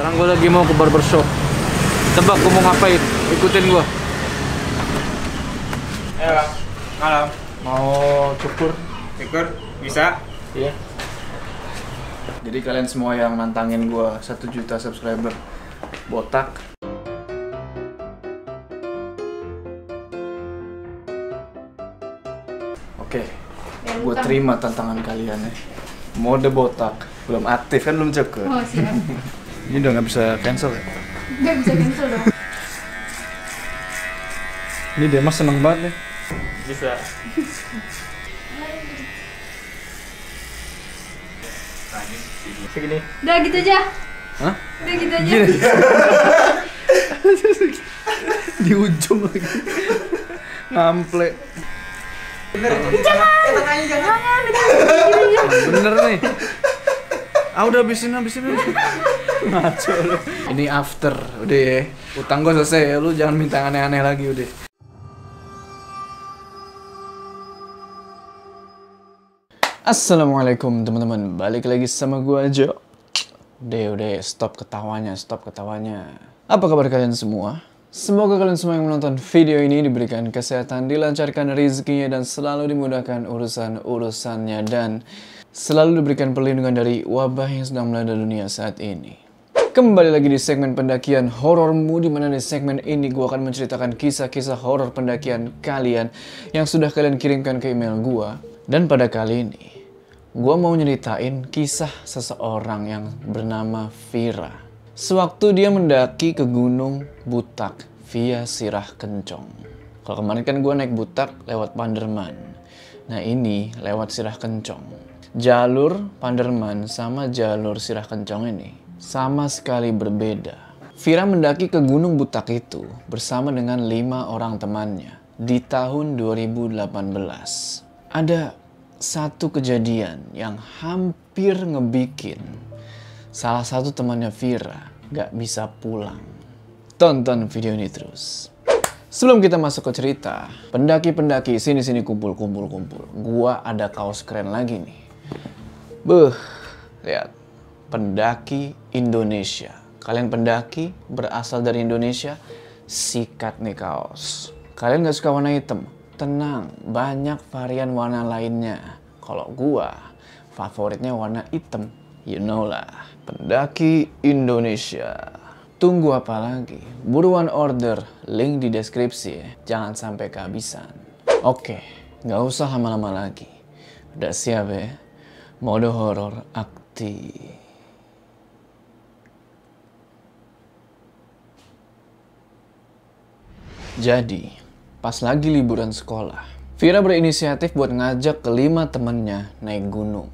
Sekarang gue lagi mau ke barbershop. Tebak gue mau ngapain? Ikutin gue. Bang. Malam. Mau cukur? Cukur? Bisa? Iya. Jadi kalian semua yang nantangin gue 1 juta subscriber botak. Oke, gue terima tantangan kalian ya. Mode botak, belum aktif kan, belum cukur. Oh siap. Ini udah nggak bisa cancel ya? Nggak bisa cancel dong. Ini dia mas seneng banget nih. Bisa. Segini. Udah gitu aja. Hah? Udah gitu aja. Gini. Di ujung lagi. Ngample. Jangan. Bener nih. Ah udah habisin. Ngaco lu. Ini after, udah ya. Utang gue selesai ya, lu jangan minta aneh-aneh lagi udah. Assalamualaikum teman-teman, balik lagi sama gue Jo. Udah, stop ketawanya. Apa kabar kalian semua? Semoga kalian semua yang menonton video ini diberikan kesehatan, dilancarkan rezekinya, dan selalu dimudahkan urusan-urusannya, dan selalu diberikan perlindungan dari wabah yang sedang melanda dunia saat ini. Kembali lagi di segmen pendakian horormu, di mana di segmen ini gue akan menceritakan kisah-kisah horor pendakian kalian yang sudah kalian kirimkan ke email gue. Dan pada kali ini, gue mau nyeritain kisah seseorang yang bernama Vira. Sewaktu dia mendaki ke Gunung Butak via Sirah Kencong. Kalau kemarin kan gue naik Butak lewat Panderman. Nah ini lewat Sirah Kencong. Jalur Panderman sama jalur Sirah Kencong ini sama sekali berbeda. Vira mendaki ke Gunung Butak itu bersama dengan 5 orang temannya di tahun 2018. Ada satu kejadian yang hampir ngebikin salah satu temannya Vira gak bisa pulang. Tonton video ini terus. Sebelum kita masuk ke cerita, pendaki-pendaki sini kumpul. Gua ada kaos keren lagi nih. Beuh, lihat. Pendaki Indonesia. Kalian pendaki berasal dari Indonesia, sikat nih kaos. Kalian gak suka warna hitam? Tenang, banyak varian warna lainnya. Kalau gua, favoritnya warna hitam. You know lah, pendaki Indonesia. Tunggu apa lagi? Buruan order, link di deskripsi ya. Jangan sampai kehabisan. Oke, gak usah lama-lama lagi. Udah siap ya? Mode horor aktif. Jadi, pas lagi liburan sekolah, Vira berinisiatif buat ngajak ke-5 temennya naik gunung.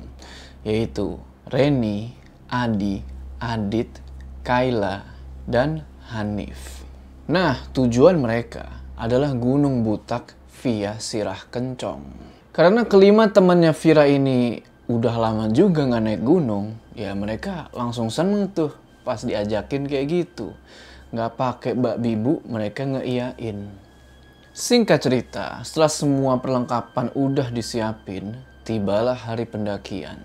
Yaitu Reni, Adi, Adit, Kayla, dan Hanif. Nah, tujuan mereka adalah Gunung Butak via Sirah Kencong. Karena ke-5 temannya Vira ini udah lama juga nggak naik gunung, ya mereka langsung seneng tuh pas diajakin kayak gitu. Nggak pakai bak bibu, mereka ngeiyain. Singkat cerita, setelah semua perlengkapan udah disiapin, tibalah hari pendakian.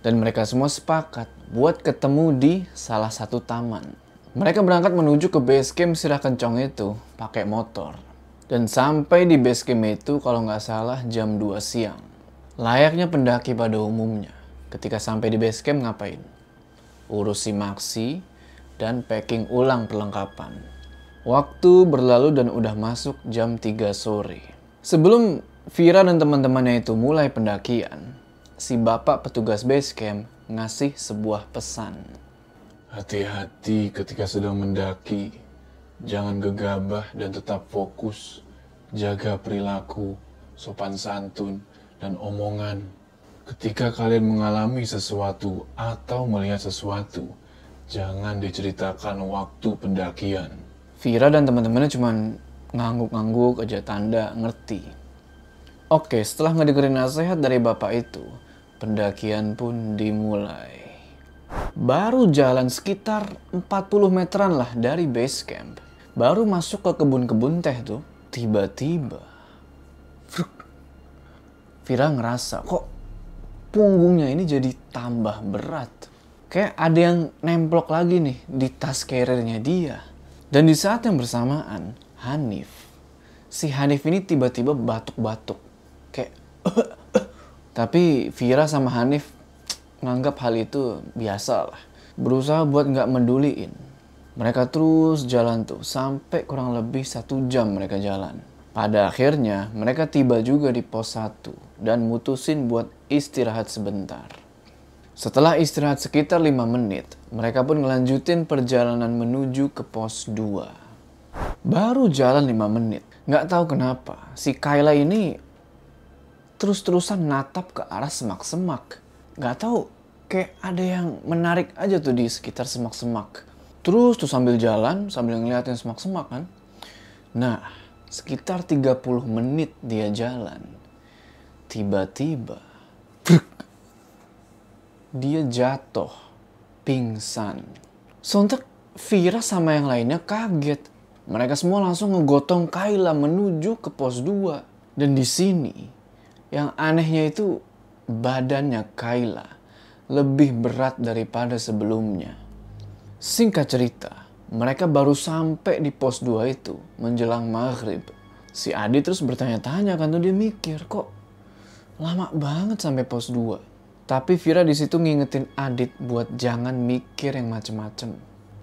Dan mereka semua sepakat buat ketemu di salah satu taman. Mereka berangkat menuju ke base camp Sirah Kencong itu pakai motor. Dan sampai di base camp itu kalau nggak salah jam 2 siang. Layaknya pendaki pada umumnya. Ketika sampai di base camp ngapain? Urus simaksi dan packing ulang perlengkapan. Waktu berlalu dan udah masuk jam 3 sore. Sebelum Vira dan teman-temannya itu mulai pendakian, si bapak petugas base camp ngasih sebuah pesan. Hati-hati ketika sedang mendaki. Jangan gegabah dan tetap fokus. Jaga perilaku, sopan santun, dan omongan. Ketika kalian mengalami sesuatu atau melihat sesuatu, jangan diceritakan waktu pendakian. Vira dan teman-temannya cuman ngangguk-ngangguk aja tanda ngerti. Oke, setelah ngedengerin nasihat dari bapak itu, pendakian pun dimulai. Baru jalan sekitar 40 meteran lah dari base camp. Baru masuk ke kebun-kebun teh tuh, tiba-tiba Vira ngerasa kok punggungnya ini jadi tambah berat. kayak ada yang nemplok lagi nih di tas carrier-nya dia. Dan di saat yang bersamaan, si Hanif ini tiba-tiba batuk-batuk. Kayak tapi Vira sama Hanif nganggap hal itu biasa lah. Berusaha buat nggak menduliin. Mereka terus jalan tuh sampai kurang lebih 1 jam mereka jalan. Pada akhirnya mereka tiba juga di pos 1 dan mutusin buat istirahat sebentar. Setelah istirahat sekitar 5 menit, mereka pun ngelanjutin perjalanan menuju ke pos 2. Baru jalan 5 menit, nggak tahu kenapa si Kayla ini terus-terusan natap ke arah semak-semak. Nggak tahu, kayak ada yang menarik aja tuh di sekitar semak-semak. Terus tuh sambil jalan, sambil ngeliatin semak-semak kan. Nah, sekitar 30 menit dia jalan. Tiba-tiba, dia jatuh, pingsan. Sontak Vira sama yang lainnya kaget. Mereka semua langsung ngegotong Kayla menuju ke pos 2. Dan di sini, yang anehnya itu badannya Kayla lebih berat daripada sebelumnya. Singkat cerita, mereka baru sampai di pos 2 itu menjelang maghrib. Si Adi terus bertanya-tanya kan tuh, dia mikir kok lama banget sampai pos 2. Tapi Vira di situ ngingetin Adit buat jangan mikir yang macem-macem.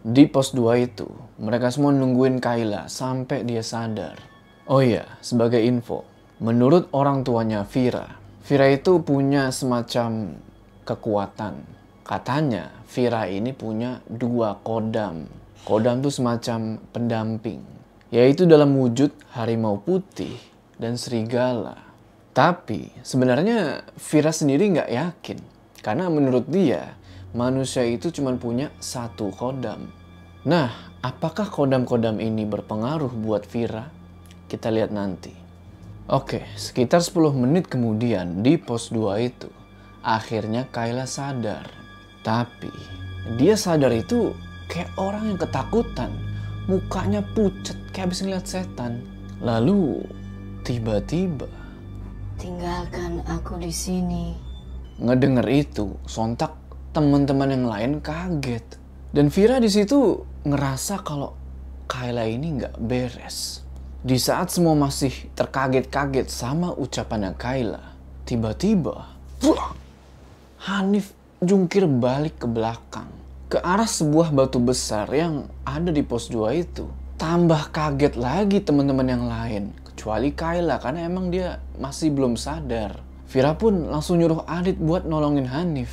Di pos 2 itu, mereka semua nungguin Kayla sampai dia sadar. Oh iya, sebagai info, menurut orang tuanya Vira itu punya semacam kekuatan. Katanya Vira ini punya 2 kodam. Kodam itu semacam pendamping, yaitu dalam wujud harimau putih dan serigala. Tapi sebenarnya Vira sendiri nggak yakin. Karena menurut dia, manusia itu cuma punya 1 kodam. Nah, apakah kodam-kodam ini berpengaruh buat Vira? Kita lihat nanti. Oke, sekitar 10 menit kemudian di pos 2 itu, akhirnya Kayla sadar. Tapi dia sadar itu kayak orang yang ketakutan. Mukanya pucat kayak habis ngeliat setan. Lalu tiba-tiba Tinggalkan aku di sini. ngedenger itu, sontak teman-teman yang lain kaget. Dan Vira di situ ngerasa kalau Kayla ini nggak beres. Di saat semua masih terkaget-kaget sama ucapannya Kayla, tiba-tiba Hanif jungkir balik ke belakang, ke arah sebuah batu besar yang ada di pos 2 itu. Tambah kaget lagi teman-teman yang lain, kecuali Kayla karena emang dia masih belum sadar. Vira pun langsung nyuruh Adit buat nolongin Hanif.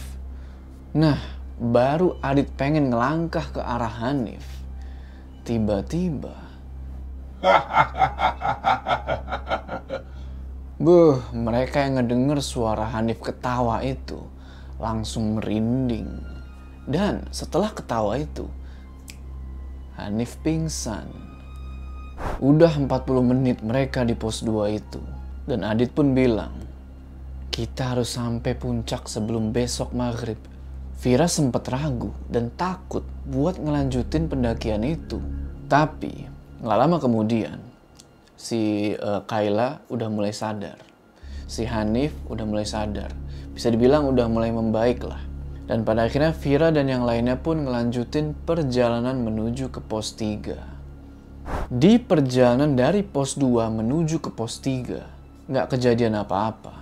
Nah, baru Adit pengen ngelangkah ke arah Hanif, tiba-tiba mereka yang ngedenger suara Hanif ketawa itu langsung merinding. Dan setelah ketawa itu, Hanif pingsan. Udah 40 menit mereka di pos 2 itu. Dan Adit pun bilang, kita harus sampai puncak sebelum besok maghrib. Vira sempat ragu dan takut buat ngelanjutin pendakian itu. Tapi nggak lama kemudian, si Kayla udah mulai sadar. Si Hanif udah mulai sadar. Bisa dibilang udah mulai membaik lah. Dan pada akhirnya Vira dan yang lainnya pun ngelanjutin perjalanan menuju ke pos 3. Di perjalanan dari pos 2 menuju ke pos 3, nggak kejadian apa-apa.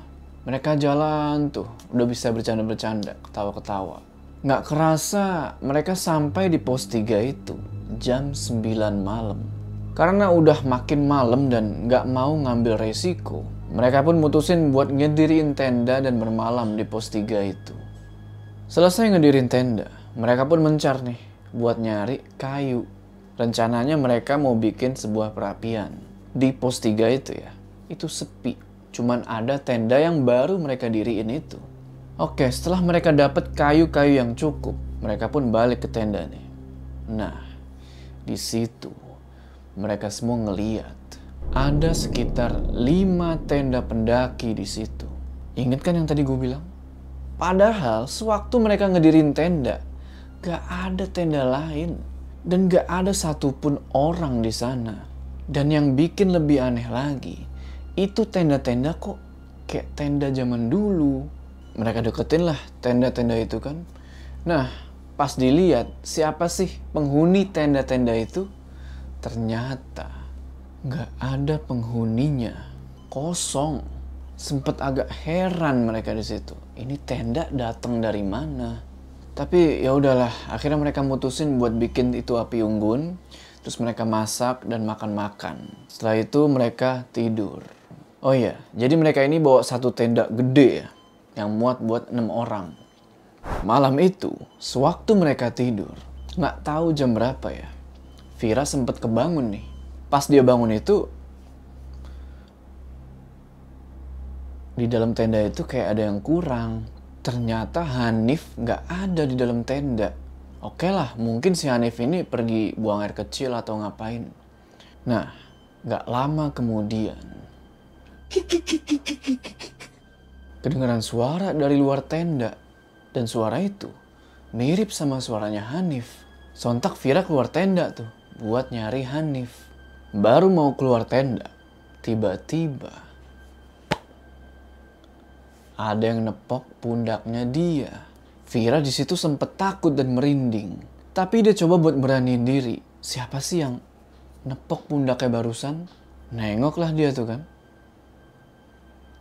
Mereka jalan tuh, udah bisa bercanda-bercanda, ketawa-ketawa. Nggak kerasa mereka sampai di pos 3 itu jam 9 malam. Karena udah makin malam dan nggak mau ngambil resiko, mereka pun mutusin buat ngediriin tenda dan bermalam di pos 3 itu. Selesai ngedirin tenda, mereka pun mencar nih buat nyari kayu. Rencananya mereka mau bikin sebuah perapian. Di pos 3 itu ya, itu sepi. Cuman ada tenda yang baru mereka diriin itu. Oke, setelah mereka dapat kayu-kayu yang cukup, mereka pun balik ke tenda nih. Nah, di situ mereka semua ngeliat ada sekitar 5 tenda pendaki di situ. Ingat kan yang tadi gue bilang? Padahal sewaktu mereka ngedirin tenda, gak ada tenda lain. Dan gak ada satupun orang di sana. Dan yang bikin lebih aneh lagi, itu tenda-tenda kok kayak tenda zaman dulu. Mereka deketin lah tenda-tenda itu kan. Nah, Pas dilihat siapa sih penghuni tenda-tenda itu, ternyata nggak ada penghuninya, kosong. Sempet agak heran mereka di situ. Ini tenda datang dari mana? Tapi ya udahlah, akhirnya mereka mutusin buat bikin itu api unggun. Terus mereka masak dan makan-makan. Setelah itu mereka tidur. Oh iya, jadi mereka ini bawa satu tenda gede ya, yang muat buat 6 orang. Malam itu, sewaktu mereka tidur, nggak tahu jam berapa ya, Vira sempet kebangun nih. Pas dia bangun itu, di dalam tenda itu kayak ada yang kurang. Ternyata Hanif nggak ada di dalam tenda. Oke lah, mungkin si Hanif ini pergi buang air kecil atau ngapain. Nah, nggak lama kemudian, kedengaran suara dari luar tenda. Dan suara itu mirip sama suaranya Hanif. Sontak Vira keluar tenda tuh buat nyari Hanif. Baru mau keluar tenda, tiba-tiba ada yang nepok pundaknya dia. Vira di situ sempet takut dan merinding. Tapi dia coba buat beraniin diri. Siapa sih yang nepok pundaknya barusan? Nengoklah dia tuh kan.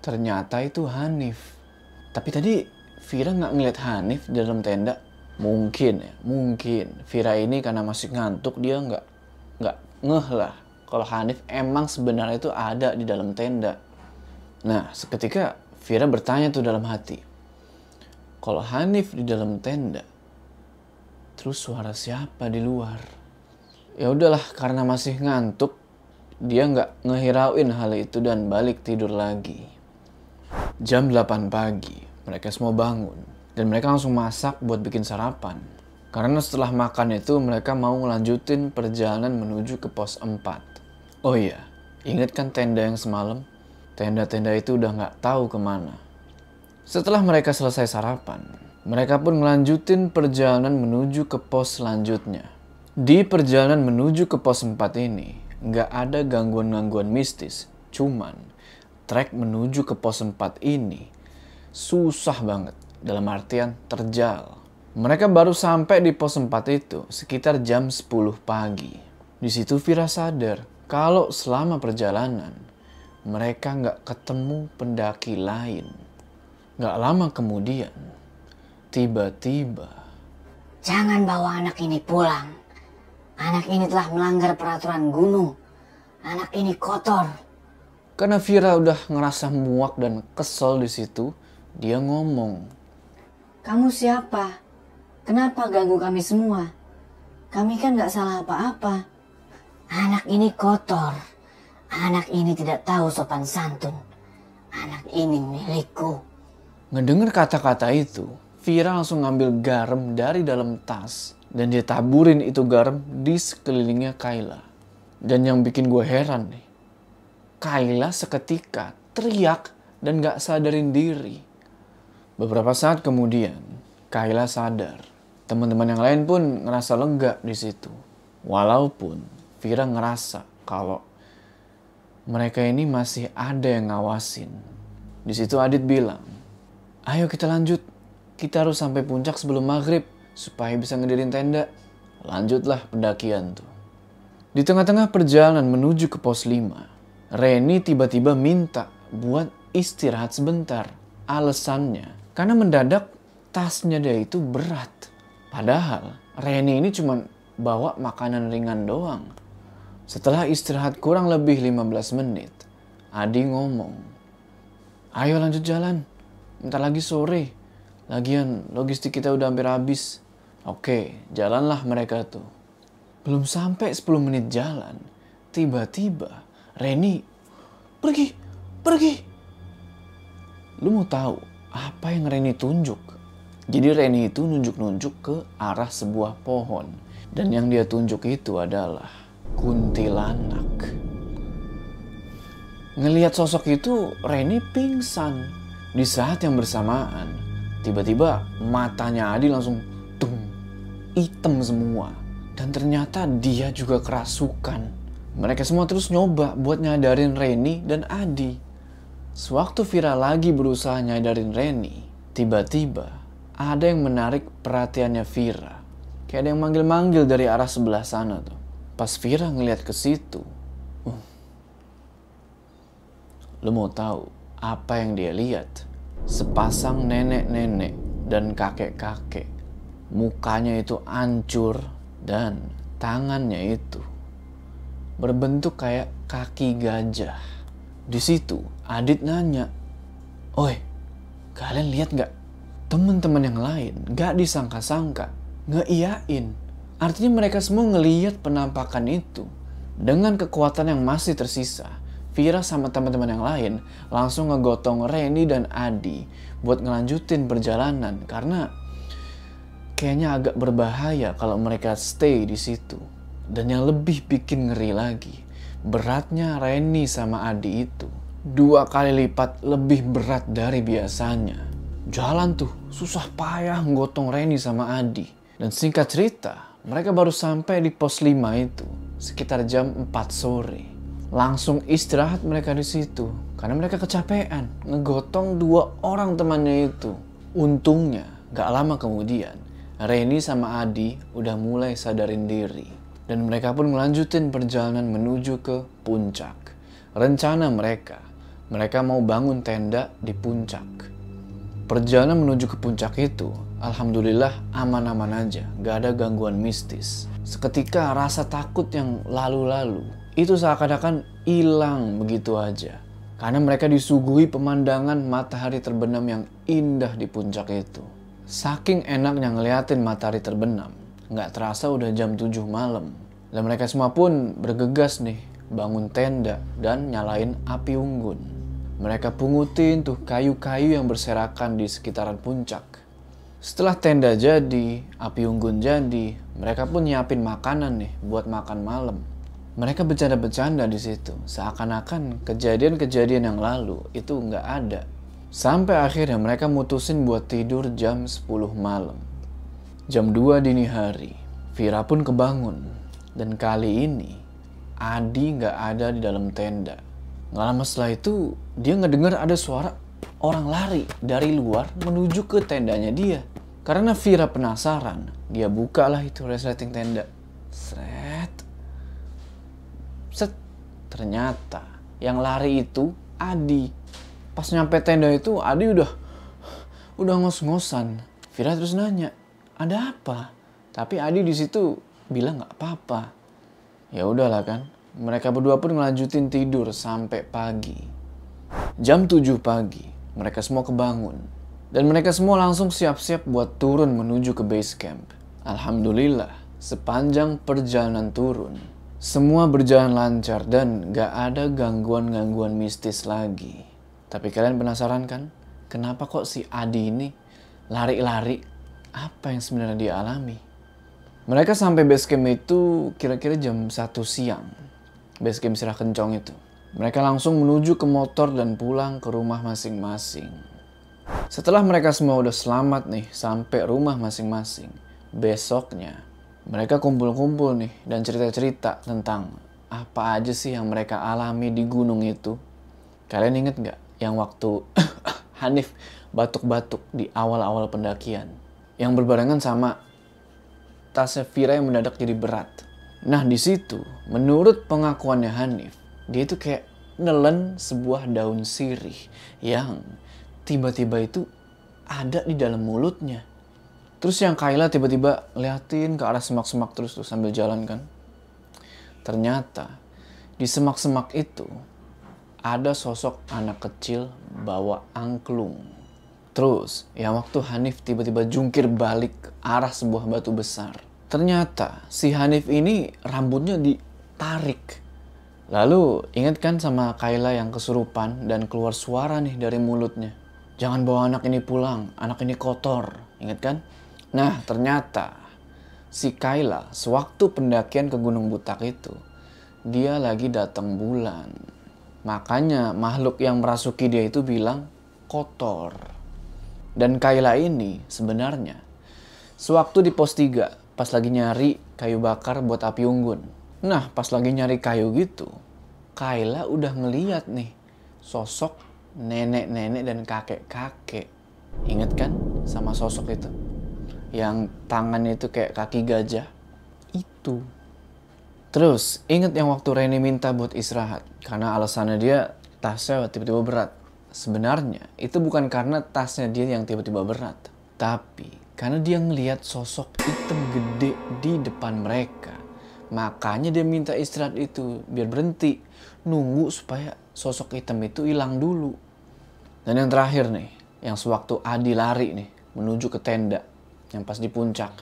Ternyata itu Hanif. Tapi tadi Vira nggak ngeliat Hanif di dalam tenda. Mungkin ya, mungkin. Vira ini karena masih ngantuk, dia nggak ngeh lah kalau Hanif emang sebenarnya itu ada di dalam tenda. Nah, seketika Vira bertanya tuh dalam hati, kalau Hanif di dalam tenda, terus suara siapa di luar? Ya udahlah, karena masih ngantuk, dia nggak ngehirauin hal itu dan balik tidur lagi. Jam 8 pagi, mereka semua bangun dan mereka langsung masak buat bikin sarapan. Karena setelah makan itu mereka mau ngelanjutin perjalanan menuju ke pos 4. Oh iya, ingat kan tenda yang semalam? Tenda-tenda itu udah nggak tahu kemana. Setelah mereka selesai sarapan, mereka pun ngelanjutin perjalanan menuju ke pos selanjutnya. Di perjalanan menuju ke pos 4 ini, nggak ada gangguan-gangguan mistis. Cuman, trek menuju ke pos 4 ini susah banget. Dalam artian terjal. Mereka baru sampai di pos 4 itu sekitar jam 10 pagi. Di situ Vira sadar kalau selama perjalanan mereka nggak ketemu pendaki lain. Nggak lama kemudian, tiba-tiba, Jangan bawa anak ini pulang. Anak ini telah melanggar peraturan gunung. Anak ini kotor. karena Vira udah ngerasa muak dan kesel di situ, dia ngomong, Kamu siapa? Kenapa ganggu kami semua? Kami kan gak salah apa-apa. Anak ini kotor. Anak ini tidak tahu sopan santun. Anak ini milikku. Ngedenger kata-kata itu, Vira langsung ngambil garam dari dalam tas dan dia taburin itu garam di sekelilingnya Kayla. Dan yang bikin gue heran nih, Kayla seketika teriak dan gak sadarin diri. Beberapa saat kemudian, Kayla sadar. Teman-teman yang lain pun ngerasa lega di situ. Walaupun Vira ngerasa kalau mereka ini masih ada yang ngawasin. Di situ Adit bilang, ayo kita lanjut. Kita harus sampai puncak sebelum maghrib supaya bisa ngedirin tenda. Lanjutlah pendakian tuh. Di tengah-tengah perjalanan menuju ke pos 5, Reni tiba-tiba minta buat istirahat sebentar. Alasannya, karena mendadak tasnya dia itu berat. Padahal Reni ini cuma bawa makanan ringan doang. Setelah istirahat kurang lebih 15 menit, Adi ngomong, ayo lanjut jalan, bentar lagi sore. Lagian logistik kita udah hampir habis. Oke, jalanlah mereka tuh. Belum sampai 10 menit jalan, tiba-tiba Reni pergi. Lu mau tahu apa yang Reni tunjuk? Jadi Reni itu nunjuk-nunjuk ke arah sebuah pohon. Dan yang dia tunjuk itu adalah kuntilanak. Ngelihat sosok itu, Reni pingsan. Di saat yang bersamaan, tiba-tiba matanya Adi langsung hitam semua. Dan ternyata dia juga kerasukan. Mereka semua terus nyoba buat nyadarin Reni dan Adi. Sewaktu Vira lagi berusaha nyadarin Reni, tiba-tiba ada yang menarik perhatiannya Vira. Kayak ada yang manggil-manggil dari arah sebelah sana tuh. Pas Vira ngeliat ke situ, lu mau tahu apa yang dia lihat? Sepasang nenek-nenek dan kakek-kakek. Mukanya itu hancur dan tangannya itu berbentuk kayak kaki gajah. Di situ Adit nanya, "Oi, kalian lihat nggak?" Teman-teman yang lain nggak disangka-sangka ngeiyain. Artinya mereka semua ngeliat penampakan itu. Dengan kekuatan yang masih tersisa, Vira sama teman-teman yang lain langsung ngegotong Reni dan Adi buat ngelanjutin perjalanan karena kayaknya agak berbahaya kalau mereka stay di situ. Dan yang lebih bikin ngeri lagi, beratnya Reni sama Adi itu 2 kali lipat lebih berat dari biasanya. Jalan tuh susah payah ngegotong Reni sama Adi. Dan singkat cerita, mereka baru sampai di pos 5 itu sekitar jam 4 sore. Langsung istirahat mereka di situ karena mereka kecapean ngegotong 2 orang temannya itu. Untungnya gak lama kemudian Reni sama Adi udah mulai sadarin diri dan mereka pun melanjutin perjalanan menuju ke puncak. Rencana mereka mau bangun tenda di puncak. Perjalanan menuju ke puncak itu alhamdulillah aman-aman aja, gak ada gangguan mistis. Seketika rasa takut yang lalu-lalu itu seakan-akan hilang begitu aja. Karena mereka disuguhi pemandangan matahari terbenam yang indah di puncak itu. Saking enaknya ngeliatin matahari terbenam, nggak terasa udah jam 7 malam. Dan mereka semua pun bergegas nih, bangun tenda dan nyalain api unggun. Mereka pungutin tuh kayu-kayu yang berserakan di sekitaran puncak. Setelah tenda jadi, api unggun jadi, mereka pun nyiapin makanan nih buat makan malam. Mereka bercanda-bercanda di situ, seakan-akan kejadian-kejadian yang lalu itu nggak ada. Sampai akhirnya mereka mutusin buat tidur jam 10 malam. Jam 2 dini hari, Vira pun kebangun. Dan kali ini, Adi nggak ada di dalam tenda. Nggak lama setelah itu, dia ngedengar ada suara orang lari dari luar menuju ke tendanya dia. Karena Vira penasaran, dia bukalah itu resleting tenda. Set. Ternyata yang lari itu Adi. Pas nyampe tenda itu Adi udah ngos-ngosan. Vira terus nanya, "Ada apa?" Tapi Adi di situ bilang nggak apa-apa. Ya udahlah kan. Mereka berdua pun ngelanjutin tidur sampai pagi. Jam 7 pagi, mereka semua kebangun. Dan mereka semua langsung siap-siap buat turun menuju ke base camp. Alhamdulillah, sepanjang perjalanan turun, semua berjalan lancar dan gak ada gangguan-gangguan mistis lagi. Tapi kalian penasaran kan? Kenapa kok si Adi ini lari-lari? Apa yang sebenarnya dia alami? Mereka sampai base camp itu kira-kira jam 1 siang. Base camp Sirah Kencong itu. Mereka langsung menuju ke motor dan pulang ke rumah masing-masing. Setelah mereka semua udah selamat nih sampai rumah masing-masing, besoknya mereka kumpul-kumpul nih dan cerita-cerita tentang apa aja sih yang mereka alami di gunung itu. Kalian inget gak yang waktu Hanif batuk-batuk di awal-awal pendakian? Yang berbarengan sama tasnya Vira yang mendadak jadi berat. Nah di situ, menurut pengakuannya Hanif, dia itu kayak nelen sebuah daun sirih yang tiba-tiba itu ada di dalam mulutnya. Terus yang Kayla tiba-tiba liatin ke arah semak-semak terus tuh sambil jalan kan. Ternyata di semak-semak itu ada sosok anak kecil bawa angklung. Terus yang waktu Hanif tiba-tiba jungkir balik ke arah sebuah batu besar. Ternyata si Hanif ini rambutnya ditarik. Lalu ingat kan sama Kayla yang kesurupan dan keluar suara nih dari mulutnya. Jangan bawa anak ini pulang, anak ini kotor. Ingat kan? Nah ternyata si Kayla sewaktu pendakian ke Gunung Butak itu, dia lagi datang bulan. Makanya makhluk yang merasuki dia itu bilang kotor. Dan Kayla ini sebenarnya sewaktu di pos 3 pas lagi nyari kayu bakar buat api unggun. Nah pas lagi nyari kayu gitu, Kayla udah ngeliat nih sosok nenek-nenek dan kakek-kakek. Ingat kan sama sosok itu? Yang tangannya itu kayak kaki gajah. Itu. Terus, inget yang waktu Reni minta buat istirahat. Karena alasannya dia tasnya tiba-tiba berat. Sebenarnya, itu bukan karena tasnya dia yang tiba-tiba berat. Tapi, karena dia ngelihat sosok hitam gede di depan mereka. Makanya dia minta istirahat itu, biar berhenti. Nunggu supaya sosok hitam itu hilang dulu. Dan yang terakhir nih, yang sewaktu Adi lari nih, menuju ke tenda. Yang pas di puncak.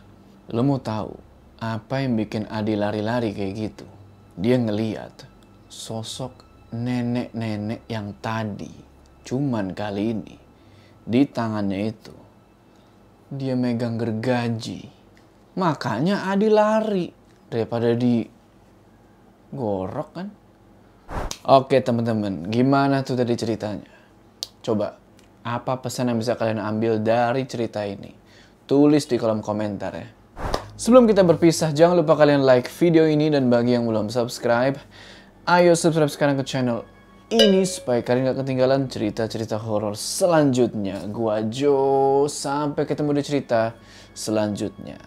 Lo mau tahu apa yang bikin Adi lari-lari kayak gitu? Dia ngeliat sosok nenek-nenek yang tadi. Cuman kali ini, di tangannya itu, dia megang gergaji. Makanya Adi lari. Daripada di gorok kan? Oke teman-teman, gimana tuh tadi ceritanya? Coba, apa pesan yang bisa kalian ambil dari cerita ini? Tulis di kolom komentar ya. Sebelum kita berpisah, jangan lupa kalian like video ini, dan bagi yang belum subscribe, ayo subscribe sekarang ke channel ini supaya kalian gak ketinggalan cerita-cerita horor selanjutnya. Gua Jo, sampai ketemu di cerita selanjutnya.